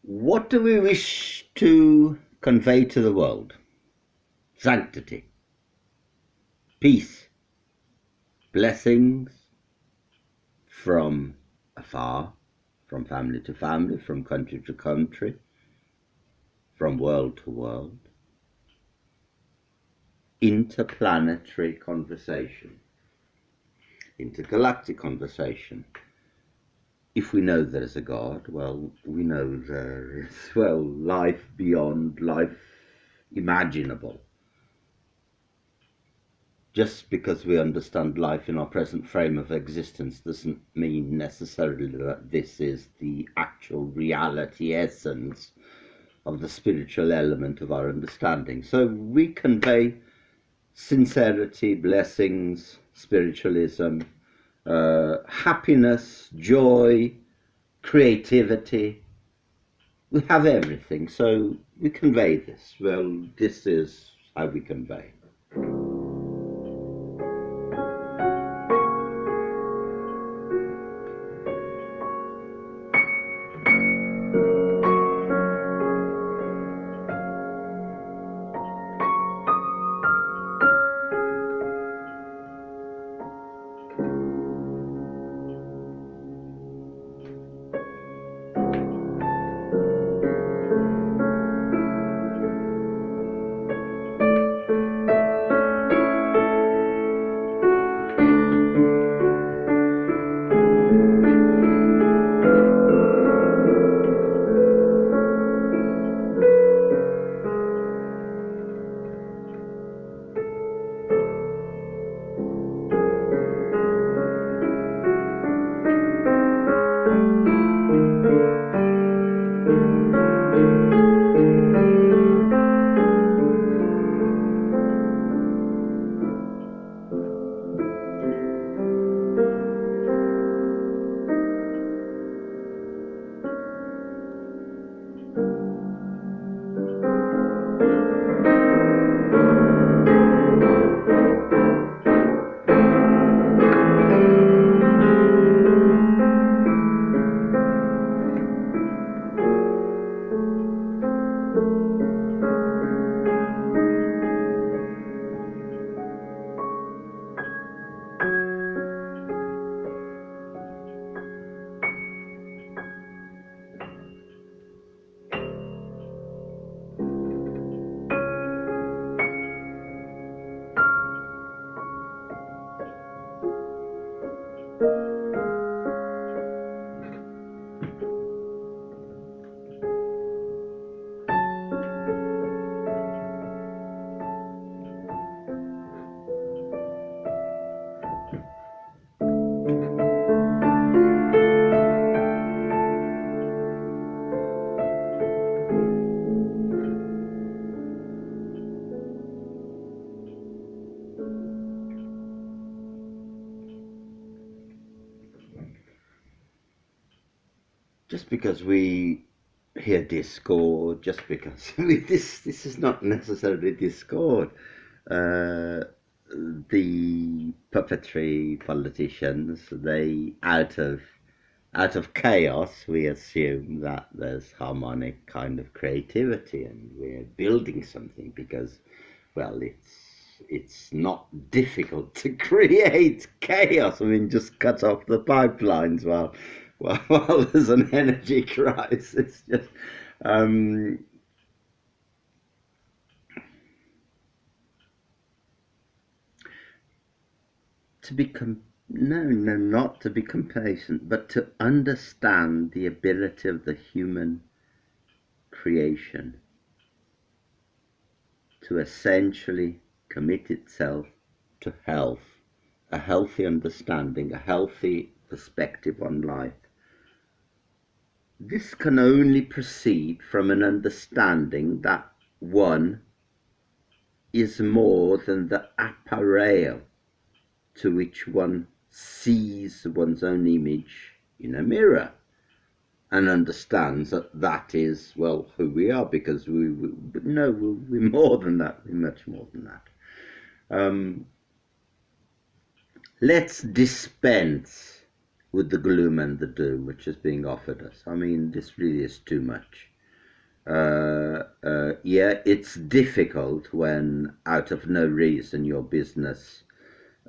What do we wish to convey to the world? Sanctity, peace, blessings from afar, from family to family, from country to country, from world to world. Interplanetary conversation, intergalactic conversation. If we know there is a God, well, we know there is, well, life beyond life imaginable. Just because we understand life in our present frame of existence doesn't mean necessarily that this is the actual reality essence of the spiritual element of our understanding. So we convey sincerity, blessings, spiritualism, happiness, joy, creativity. We have everything, so we convey this. Well, this is how we convey. Just because we hear discord, just because this is not necessarily discord. Uh, the puppetry politicians, they out of chaos, we assume that there's harmonic kind of creativity, and we're building something because, well, it's not difficult to create chaos. I mean, just cut off the pipelines while there's an energy crisis. Just um, to become no, not to be complacent, but to understand the ability of the human creation to essentially commit itself to health, a healthy understanding, a healthy perspective on life. This can only proceed from an understanding that one is more than the apparel to which one sees one's own image in a mirror, and understands that that is, well, who we are, because we're more than that, we're much more than that. Let's dispense with the gloom and the doom which is being offered us. I mean, this really is too much. Yeah, it's difficult when out of no reason your business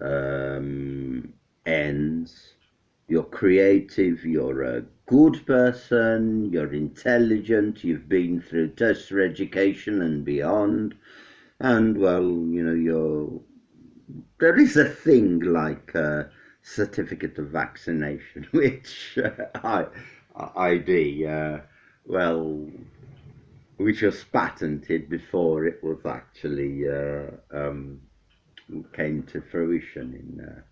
um, ends. You're creative, you're a good person, you're intelligent, you've been through tertiary education and beyond, and well, there is a thing like a certificate of vaccination, which well, which was patented before it was actually came to fruition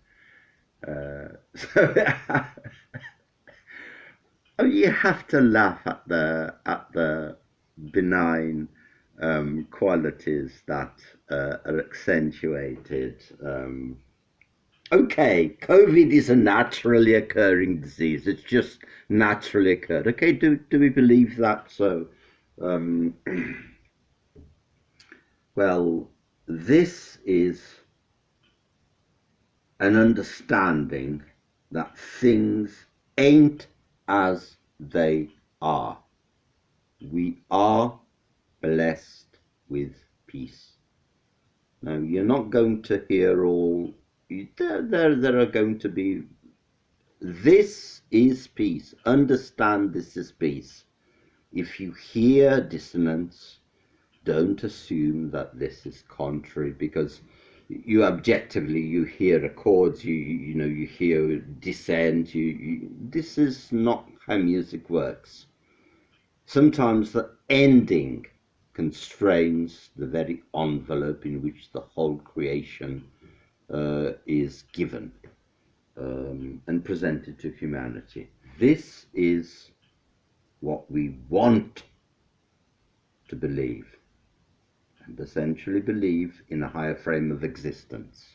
so I mean, you have to laugh at the benign qualities that are accentuated. Okay, COVID is a naturally occurring disease. It's just naturally occurred. Okay, do we believe that? So, um, well, this is an understanding that things ain't as they are. We are blessed with peace. Now, you're not going to hear all, there are going to be, this is peace. Understand this is peace. If you hear dissonance, don't assume that this is contrary, because you objectively you hear accords, you hear dissent. This is not how music works. Sometimes the ending constrains the very envelope in which the whole creation is given and presented to humanity. This is what we want to believe, and essentially believe in a higher frame of existence.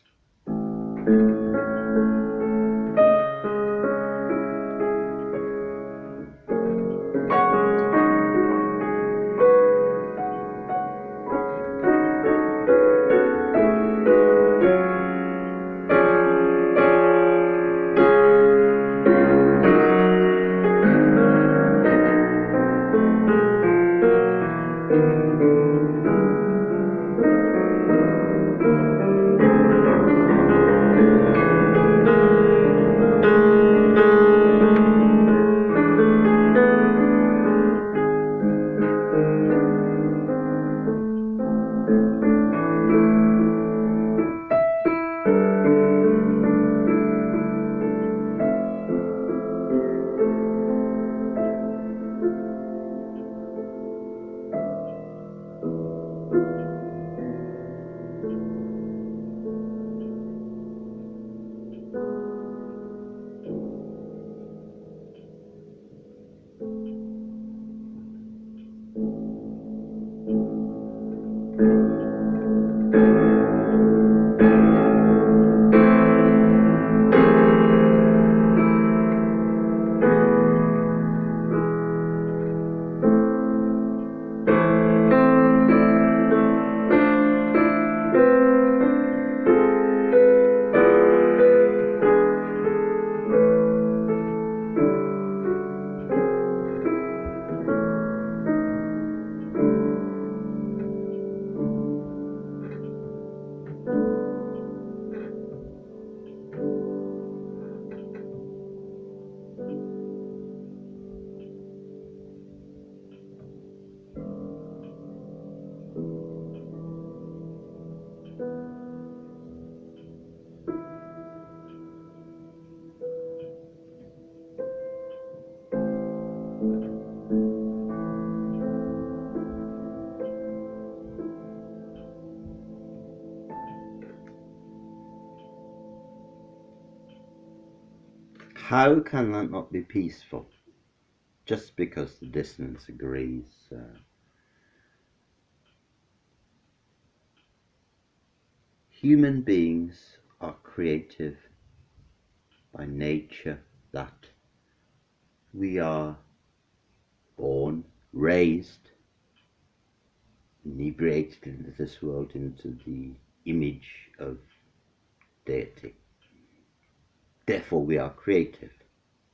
How can that not be peaceful? Just because the dissonance agrees. Human beings are creative by nature, that we are born, raised, inebriated into this world, into the image of deity. Therefore, we are creative.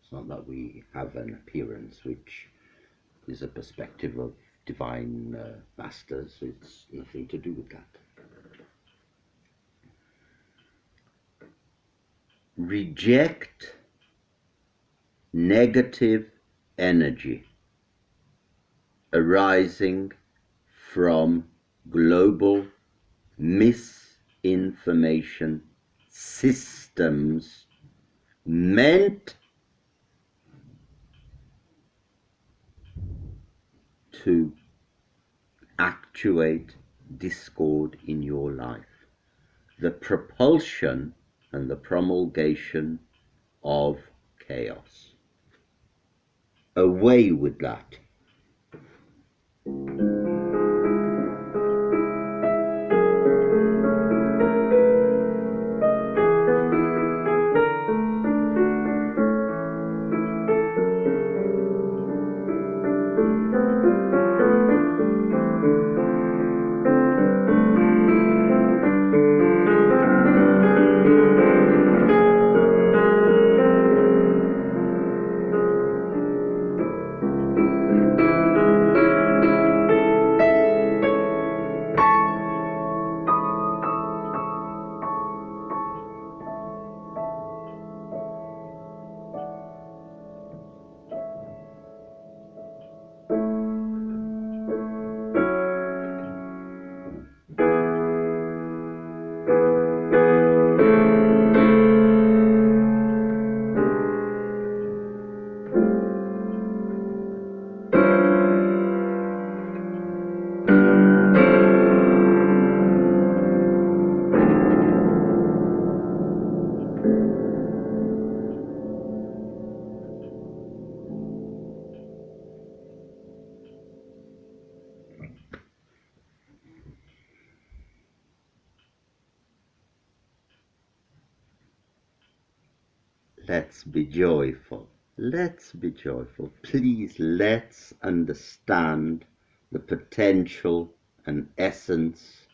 It's not that we have an appearance which is a perspective of divine masters. It's nothing to do with that. Reject negative energy arising from global misinformation systems meant to actuate discord in your life, the propulsion and the promulgation of chaos. Away with that. Let's be joyful. Let's be joyful. Please, let's understand the potential and essence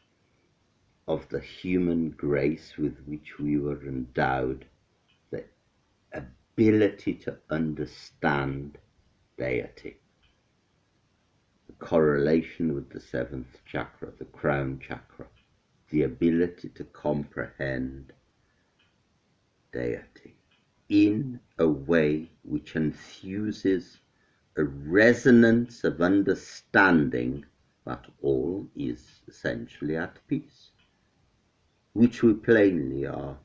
of the human grace with which we were endowed, the ability to understand deity, the correlation with the seventh chakra, the crown chakra, the ability to comprehend deity in a way which infuses a resonance of understanding that all is essentially at peace, which we plainly are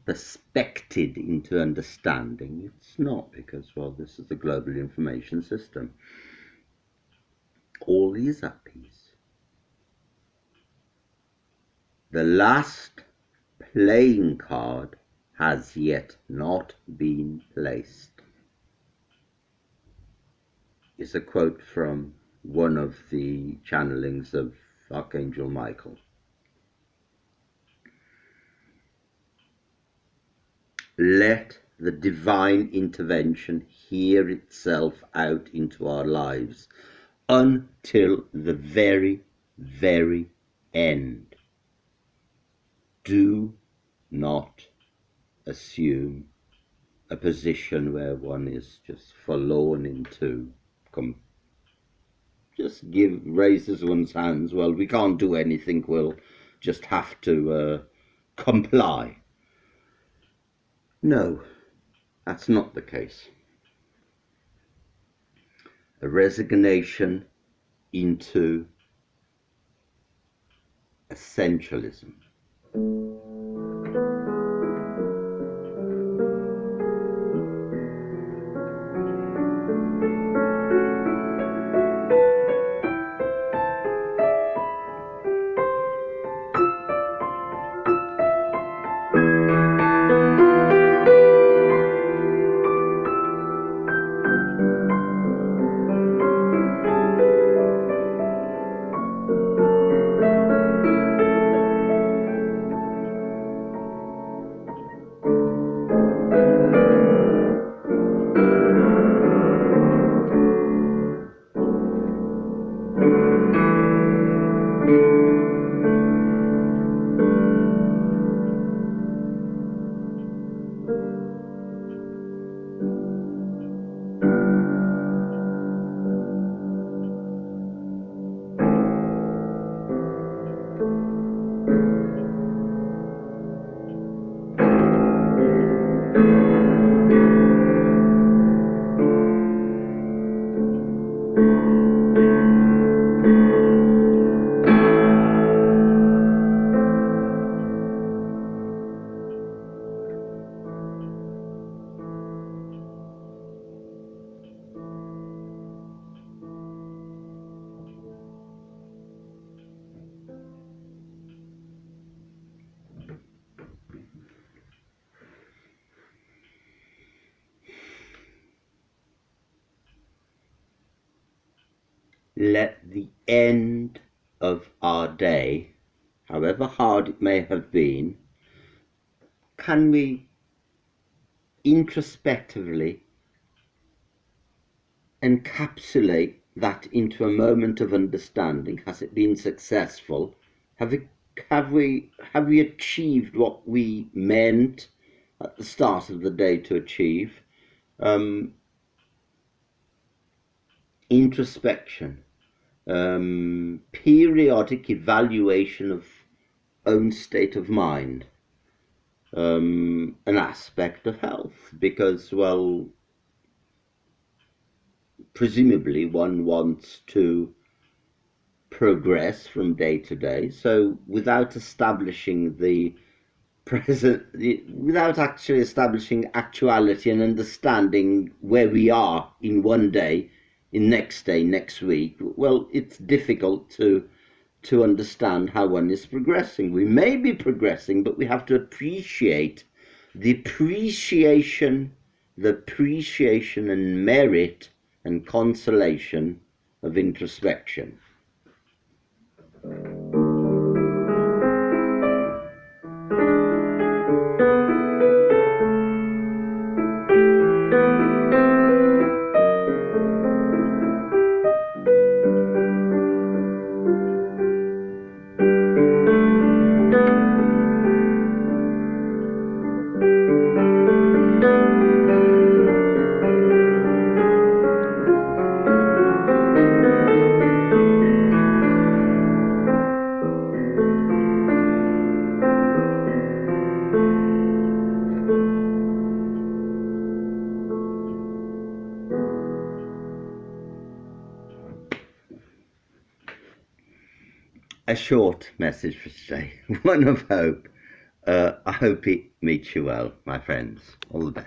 perspected into understanding. It's not because, well, this is the global information system. All is at peace. The last playing card has yet not been placed, is a quote from one of the channelings of Archangel Michael. Let the divine intervention hear itself out into our lives until the very, very end. Do not assume a position where one is just forlorn into just raises one's hands. Well, we can't do anything, we'll just have to comply. No, that's not the case. A resignation into essentialism. let the end of our day, however hard it may have been, can we introspectively encapsulate that into a moment of understanding? Has it been successful? Have we achieved what we meant at the start of the day to achieve? Introspection, periodic evaluation of own state of mind, an aspect of health, because, well, presumably one wants to progress from day to day. So without establishing the present, without actually establishing actuality and understanding where we are in one day, in next day, next week, well, it's difficult to understand how one is progressing. We may be progressing, but we have to appreciate the appreciation and merit and consolation of introspection. A short message for today, one of hope. I hope it meets you well, my friends. All the best.